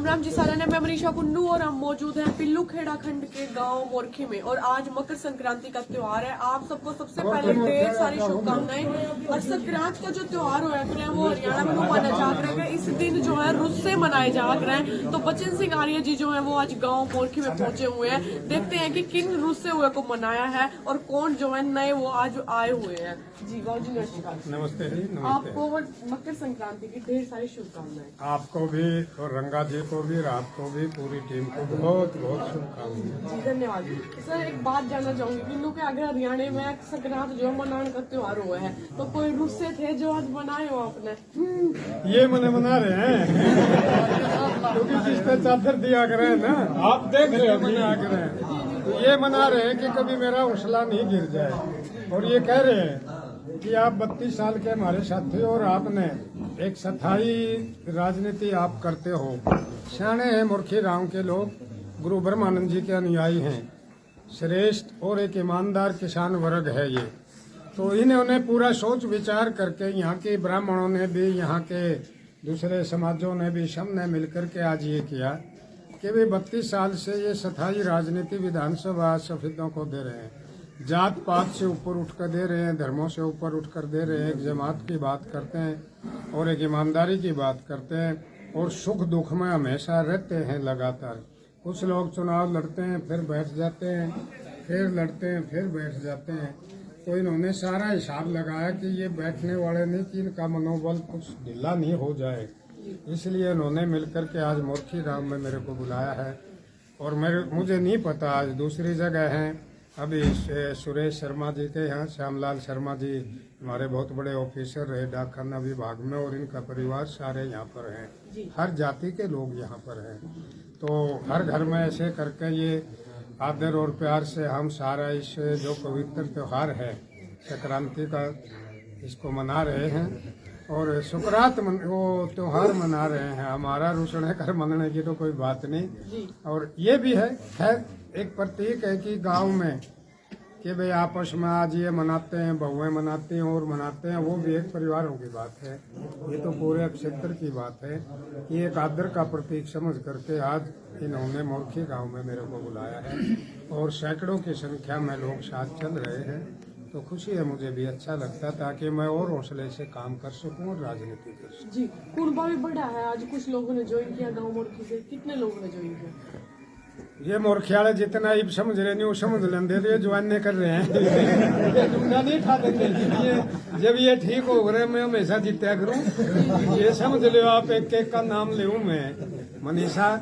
राम जी सारा ने। मैं मनीषा कुन्नू और हम मौजूद हैं पिल्लू खेड़ा खंड के गांव मोरखी में और आज मकर संक्रांति का त्योहार है। आप सबको सबसे पहले ढेर सारी शुभकामनाएं। और संक्रांत का जो त्योहार हुआ है वो हरियाणा में मनाया जा रहा है। इस दिन जो है रुस से मनाए जा रहे हैं। तो बचन सिंह आर्य जी जो है वो आज गाँव मोरखी में पहुंचे हुए हैं। देखते हैं कि किन रुस से हुए को मनाया है और कौन जो है नए वो आज आए हुए हैं। जी बाबू जी नमस्कार। नमस्ते जी। नमस्ते। आपको मकर संक्रांति की ढेर सारी शुभकामनाएं। आपको भी और रंगा जी को भी, रात को भी, पूरी टीम को बहुत बहुत शुभकामनाएं। जी धन्यवाद। सर एक बात जानना चाहूंगी पिल्लू के अगर हरियाणा में संक्रांत जो मनाने का त्योहार हुआ है तो कोई रुस्से थे जो आज मनाए हो आपने? ये मना रहे हैं क्योंकि जिसने चादर दिया करे ना, आप देख रहे हो मना करे हैं, तो ये मना रहे हैं कि कभी मेरा हौसला नहीं गिर जाए। और ये कह रहे हैं कि आप 32 साल के हमारे साथी और आपने एक स्थायी राजनीति आप करते हो। सियाने हैं मुर्खी गांव के लोग, गुरु ब्रह्मानंद जी के अनुयायी हैं, श्रेष्ठ और एक ईमानदार किसान वर्ग है ये। तो इन्होंने पूरा सोच विचार करके यहाँ के ब्राह्मणों ने भी, यहाँ के दूसरे समाजों ने भी, सबने मिलकर के आज ये किया कि वे 32 साल से ये स्थायी राजनीति विधानसभा सफेदों को दे रहे हैं। जात पात से ऊपर उठकर दे रहे हैं, धर्मों से ऊपर उठकर दे रहे हैं, एक जमात की बात करते हैं और एक ईमानदारी की बात करते हैं और सुख दुख में हमेशा रहते हैं लगातार। कुछ लोग चुनाव लड़ते हैं फिर बैठ जाते हैं, फिर लड़ते हैं फिर बैठ जाते हैं। तो इन्होंने सारा हिसाब लगाया कि ये बैठने वाले नहीं, कि इनका मनोबल कुछ ढीला नहीं हो जाए, इसलिए इन्होंने मिलकर के आज मोरखी गांव में मेरे को बुलाया है। और मुझे नहीं पता आज दूसरी जगह हैं। अभी सुरेश शर्मा जी के यहाँ, श्यामलाल शर्मा जी हमारे बहुत बड़े ऑफिसर रहे डाकखाना विभाग में, और इनका परिवार सारे यहाँ पर हैं। हर जाति के लोग यहाँ पर हैं। तो हर घर में ऐसे करके ये आदर और प्यार से हम सारा इस जो पवित्र त्योहार है संक्रांति का, इसको मना रहे हैं और सुकरात वो त्योहार मना रहे हैं। हमारा रुसने कर मनने की तो कोई बात नहीं। और ये भी है खैर एक प्रतीक है कि गांव में कि भाई आपस में आज ये मनाते हैं, बहुएं मनाती हैं और मनाते हैं, वो भी एक परिवारों की बात है। ये तो पूरे क्षेत्र की बात है। ये एक आदर का प्रतीक समझ करके आज इन्होंने मोरखी गांव में मेरे को बुलाया है और सैकड़ों की संख्या में लोग साथ चल रहे हैं। तो खुशी है, मुझे भी अच्छा लगता ताकि मैं और हौसले से काम कर सकूं और राजनीति कर सकूं। जी कुर्बा भी बढ़ा है। आज कुछ लोगों ने ज्वाइन किया गांव मोरखी से, कितने लोगों ने ज्वाइन किया? ये मोरखियाले जितना ही समझ रहे नहीं वो समझ लेंगे, तो ये ज्वाइन कर रहे हैं जुमला नहीं खा देंगे। जब ये ठीक हो रहे मैं हमेशा जीत्या करूं। ये समझ लो आप, एक एक का नाम ले मैं मनीषा।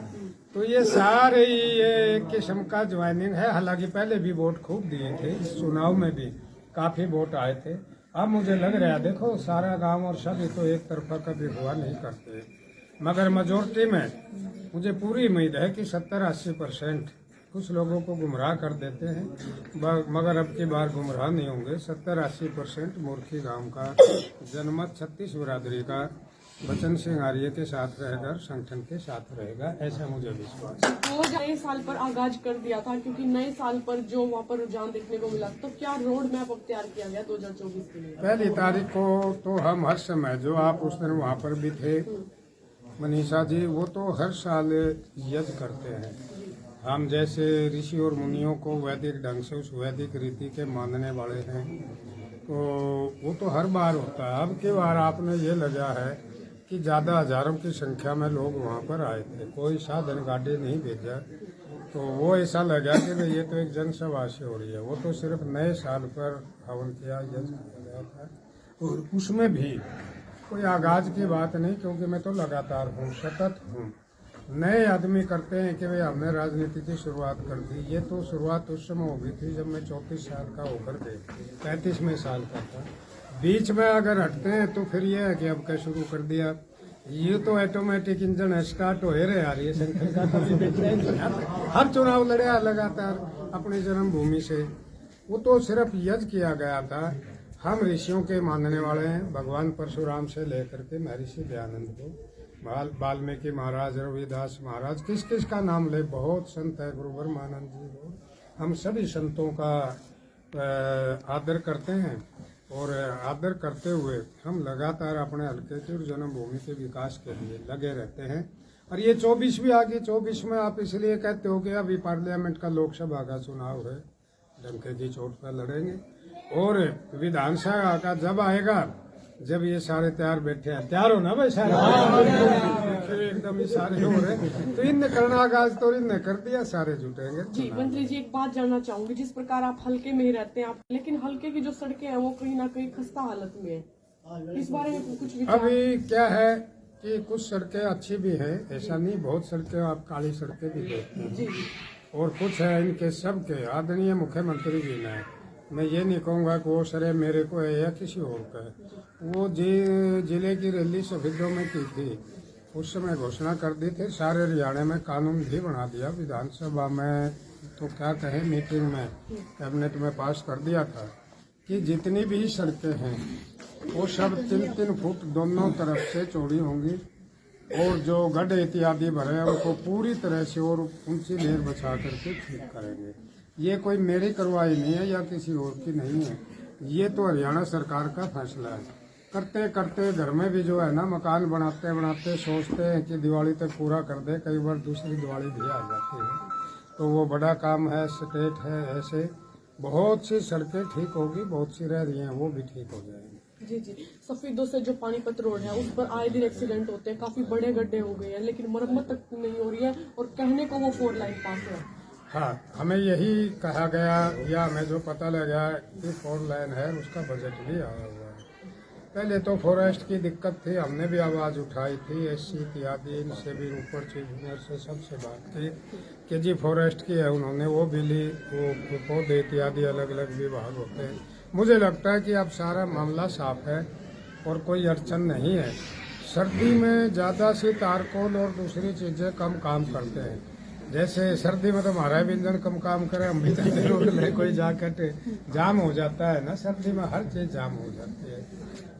तो ये सारे ये किस्म का ज्वाइनिंग है। हालांकि पहले भी वोट खूब दिए थे, इस चुनाव में भी काफी वोट आए थे। अब मुझे लग रहा है देखो सारा गांव और सभी तो एक तरफा कभी हुआ नहीं करते, मगर मेजोरिटी में मुझे पूरी उम्मीद है कि 70-80% कुछ लोगों को गुमराह कर देते हैं, मगर अब की बार गुमराह नहीं होंगे। 70-80% मोरखी गांव का जनमत 36 बिरादरी का बचन सिंह आर्य के साथ रहेगा, संगठन के साथ रहेगा, ऐसा मुझे विश्वास है। वो नए साल पर आगाज कर दिया था क्योंकि नए साल पर जो वहाँ पर रुझान देखने को मिला, तो क्या रोड मैप अब तैयार किया गया 2024 के लिए? 1 तारीख को तो हम हर समय, जो आप उस दिन वहाँ पर भी थे मनीषा जी, वो तो हर साल यज्ञ करते हैं। हम जैसे ऋषि और मुनियों को वैदिक ढंग से उस वैदिक रीति के मानने वाले हैं, तो वो तो हर बार होता है। अब की बार आपने ये लगा है कि ज़्यादा हजारों की संख्या में लोग वहाँ पर आए थे, कोई साधन गाड़ी नहीं भेजा, तो वो ऐसा लगा कि ये तो एक जनसभा से हो रही है। वो तो सिर्फ नए साल पर हवन किया, यज्ञ किया गया था और उसमें भी कोई आगाज की बात नहीं, क्योंकि मैं तो लगातार हूँ, सतत हूँ। नए आदमी करते हैं कि भाई हमने राजनीति की शुरुआत कर दी। ये तो शुरुआत उस समय हो गई थी जब मैं 34 साल का होकर के 35वें साल का था। बीच में अगर हटते हैं तो फिर ये है कि अब क्या शुरू कर दिया। ये तो ऑटोमेटिक इंजन है, स्टार्ट हो रहे यार। ये संगठन का कभी हर चुनाव लड़े लगातार अपनी जन्मभूमि से। वो तो सिर्फ यज्ञ किया गया था। हम ऋषियों के मानने वाले हैं, भगवान परशुराम से लेकर के महर्षि दयानंद को, वाल्मीकि महाराज, रविदास महाराज, किस किस का नाम ले, बहुत संत है, गुरु ब्रह्मानंद जी को। हम सभी संतों का आदर करते हैं और आदर करते हुए हम लगातार अपने हल्के की और जन्मभूमि के विकास के लिए लगे रहते हैं। और ये 24 भी आ गई। 24 में आप इसलिए कहते हो कि अभी पार्लियामेंट का लोकसभा का चुनाव है, डंके की चोट पर लड़ेंगे। और विधानसभा का जब आएगा, जब ये सारे तैयार बैठे हैं, तैयार हो ना भाई सारे, एकदम ही सारे हो रहे, तो इनने करना आगाज तो इनने कर दिया, सारे जुटेंगे। जी मंत्री जी, एक बात जानना चाहूंगी, जिस प्रकार आप हल्के में ही रहते हैं आप, लेकिन हल्के की जो सड़कें हैं वो कहीं ना कहीं खस्ता हालत में है, इस बारे में कुछ विचार? अभी क्या है कि कुछ सड़कें अच्छी भी है, ऐसा नहीं, बहुत सड़कें आप काली सड़कें भी देखते हैं। जी और कुछ है इनके सबके आदरणीय मुख्यमंत्री जी ने, मैं ये नहीं कहूँगा कि वो श्रेय मेरे को है या किसी और का है, वो जिले की रैली शहीदों में की थी, उस समय घोषणा कर दी थी, सारे हरियाणा में कानून भी बना दिया, विधानसभा में तो क्या कहें, मीटिंग में कैबिनेट में पास कर दिया था कि जितनी भी सड़कें हैं वो सब 3-3 फुट दोनों तरफ से चौड़ी होंगी, और जो गड्ढे इत्यादि भरे हैं उनको पूरी तरह से और ऊंची लेयर बचा करके ठीक करेंगे। ये कोई मेरी करवाई नहीं है या किसी और की नहीं है, ये तो हरियाणा सरकार का फैसला है। करते करते घर में भी जो है ना, मकान बनाते बनाते सोचते हैं कि दिवाली तक पूरा कर दे, कई बार दूसरी दिवाली भी आ जाती है, तो वो बड़ा काम है, स्टेट है, ऐसे बहुत सी सड़कें ठीक होगी, बहुत सी रह रही हैं वो भी ठीक हो जाएंगी। जी जी, सफेदों से जो पानीपत रोड है उस पर आए दिन एक्सीडेंट होते हैं, काफी बड़े गड्ढे हो गए हैं, लेकिन मरम्मत तक नहीं हो रही है, और कहने को वो 4 लाइन पास है। हाँ, हमें यही कहा गया या हमें जो पता लगा कि 4 लाइन है, उसका बजट भी आया हुआ है। पहले तो फॉरेस्ट की दिक्कत थी, हमने भी आवाज़ उठाई थी, एससी इत्यादि इनसे भी, ऊपर चीफ इंजीनियर से सबसे बात की कि जी फॉरेस्ट की है, उन्होंने वो भी ली, वो पौधे इत्यादि अलग अलग विभाग होते हैं। मुझे लगता है कि अब सारा मामला साफ है और कोई अड़चन नहीं है। सर्दी में ज़्यादा सी तारकोल और दूसरी चीज़ें कम काम करते हैं, जैसे सर्दी में तो हमारा भी इंजन कम काम करे, हम भी चलते रोड में, कोई जाकर जाम हो जाता है ना, सर्दी में हर चीज़ जाम हो जाती है।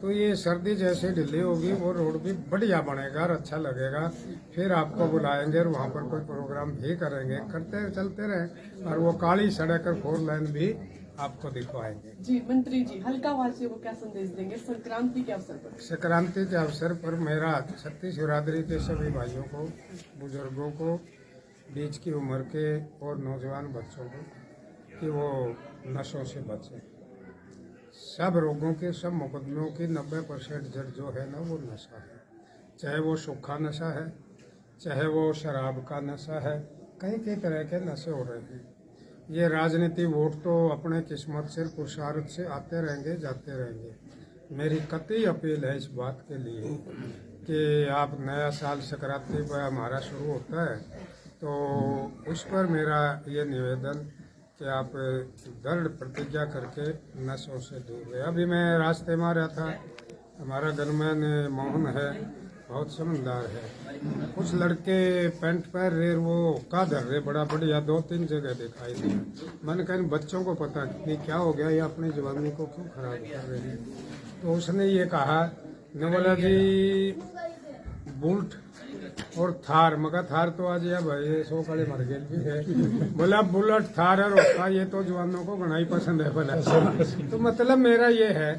तो ये सर्दी जैसे ढिली होगी वो रोड भी बढ़िया बनेगा और अच्छा लगेगा, फिर आपको बुलाएंगे और वहाँ पर कोई प्रोग्राम भी करेंगे, करते चलते रहे, और वो काली सड़क और 4 लाइन भी आपको दिखवाएंगे। जी मंत्री जी, हल्का वासियों को क्या संदेश देंगे संक्रांति के अवसर पर? संक्रांति के अवसर पर मेरा छत्तीस बिरादरी के सभी भाइयों को, बुजुर्गों को, बीच की उम्र के और नौजवान बच्चों को, कि वो नशों से बचें। सब रोगों के, सब मुकदमों की 90% जड़ जो है ना वो नशा है, चाहे वो सूखा नशा है, चाहे वो शराब का नशा है, कई कई तरह के नशे हो रहे हैं। ये राजनीति वोट तो अपने किस्मत से, पुरुषार्थ से आते रहेंगे, जाते रहेंगे। मेरी कतई अपील है इस बात के लिए कि आप नया साल संक्रांति पर हमारा शुरू होता है, तो उस पर मेरा ये निवेदन कि आप दृढ़ प्रतिज्ञा करके नशों से दूर रहे। अभी मैं रास्ते में आ रहा था, हमारा गनमैन मोहन है, बहुत समझदार है, कुछ लड़के पैंट पहन रहे, वो का धर रहे बड़ा बढ़िया, 2-3 जगह दिखाई दिया। मैंने कहा बच्चों को पता नहीं क्या हो गया, ये अपनी जवानी को क्यों खराब कर रहे हैं। तो उसने ये कहा, ने बोला जी बुलेट और थार, मगर थार तो आज या भाई 100 काले मर गए भी है, बोला बुलेट थार और उसका ये तो जवानों को बड़ा ही पसंद है बोला। तो मतलब मेरा ये है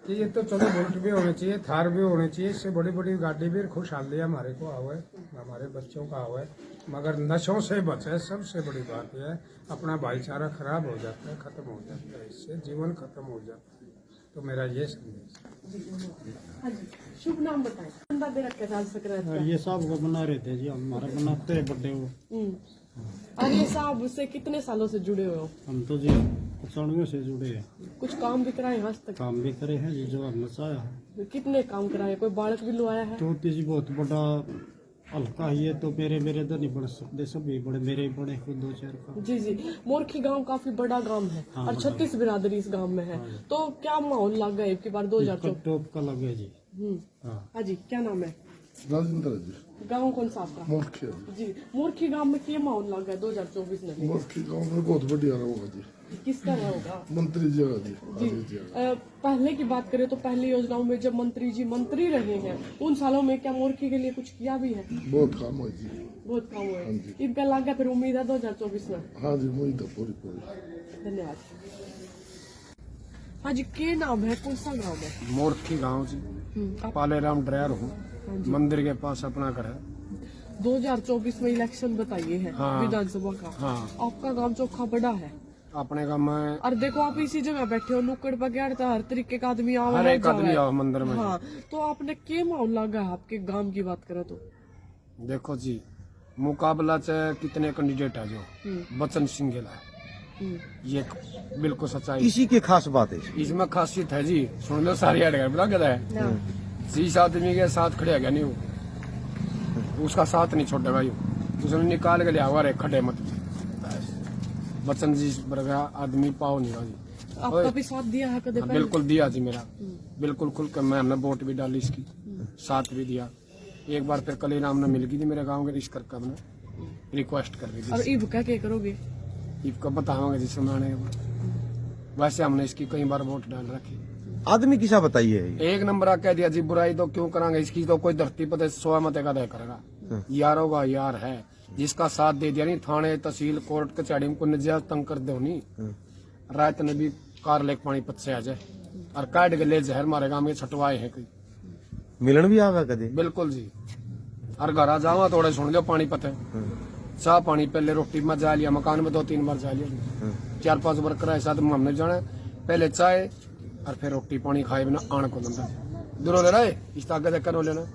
कि ये तो चलो बुलेट भी होनी चाहिए, थार भी होनी चाहिए, इससे बड़ी बड़ी गाड़ी भी खुशहाली हमारे को आवे, हमारे बच्चों का आवे, मगर नशों से बचे। सबसे बड़ी बात यह है, अपना भाईचारा खराब हो जाता है, खत्म हो जाता है, इससे जीवन खत्म हो जाता है। तो मेरा ये संदेश। हाँ जी, शुभ नाम बताएं। बंदा दे रखा था संक्रांति। ये साहब को बना रहे थे जी, हमारा बनाते हैं बर्थडे वो। और ये साहब से कितने सालों से जुड़े हुए हो? हम तो जी 95 से जुड़े हैं। कुछ काम भी कराए आज तक? काम भी करे हैं जी, जो हमने चाहा। कितने काम कराए? कोई बालक भी लुआया है? तो जी बहुत बड़ा हल्का ही है, तो मेरे तो नहीं बढ़ सकते, सभी बड़े मेरे बड़े खुद 2-4 का। जी जी, मोरखी गांव काफी बड़ा गांव है। हाँ, और 36 बिरादरी इस गांव में है। तो क्या माहौल लग गया एक बार 2024? टॉप का लगे जी। हाँ हाँ जी, क्या नाम है? राजेंद्र जी। गांव कौन सा आपका? मोरखी जी, मोरखी गांव में क्या माहौल लग गया 2024 में? मोरखी गांव में बहुत बढ़िया होगा जी। किसका रहा होगा? मंत्री जी का जी। जी, पहले की बात करें तो पहली योजनाओं में जब मंत्री जी मंत्री रहे हैं, उन सालों में क्या मोरखी के लिए कुछ किया भी है? बहुत काम हुआ जी। बहुत काम हुआ हाँ है। जी। इनका लगा फिर उम्मीद है 2024 में। हाँ जी, मुझे तो पूरी। धन्यवाद। हाँ जी, के नाम है, कौन सा गाँव है? मोरखी गांव जी, आप पालेराम ड्रायर हूँ, मंदिर के पास अपना घर है। 2024 में इलेक्शन बताइए है हाँ। विधानसभा का। हाँ आपका गांव चोखा बड़ा है अपने गाँव में और देखो आप इसी जगह बैठे हो, नुक्कड़ पकड़ हर तरीके का आदमी हर आवे एक आदमी आओ मंदिर में। हाँ, तो आपने क्या माहौल लगा है आपके गांव की बात करें तो? देखो जी मुकाबला चाहे कितने कैंडिडेट है जो बच्चन सिंघेला है ये बिल्कुल सच्चाई। इसी की खास बात है। इसमें खासियत है जी, सुन लो सारी हट गए बता क्या है। 30 आदमी के साथ खड़े गया नहीं वो, उसका साथ नहीं छोड़ेगा यू, उसने निकाल के लिया हुआ रे खड़े मत। बच्चन जी बरगा आदमी पाओ नहीं रहा जी। आपका भी साथ दिया है कदे पहले? बिल्कुल दिया जी मेरा, बिल्कुल खुल कर मैं हमने वोट भी डाली इसकी, साथ भी दिया। एक बार फिर कल इनाम मिल गई थी मेरे गांव के, इस करके हमने रिक्वेस्ट कर दी और थी। ईब क्या करोगे? इसको बताओगे जिस समय आने के बाद। वैसे हमने इसकी कई बार वोट डाल रखी। आदमी किसा बताइए। एक नंबर आ कह दिया जी, बुराई तो क्यों करांगे, इसकी तो कोई धरती पर 100 मत का दया करेगा। यारों का यार है, जिसका साथ दे दिया नहीं, थाने तहसील कोर्ट कचहरी में को नजायज तंग कर दो नहीं, रात ने भी कार लेके पानी पत से आ जाए और काट के ले जहर मारेगा। हम ये छटवाए हैं कोई मिलन भी आगा कदे। बिल्कुल जी, और घर आ जावा थोड़े सुन लो पानी पत है, चाह पानी पहले रोटी में जा लिया, मकान में 2-3 बार जा लिया, 4-5 बार कराए साथ हमने जाना पहले चाय और फिर रोटी पानी खाए बिना आण को धंधा दूर ले रहा है, इस ताकत करो लेना।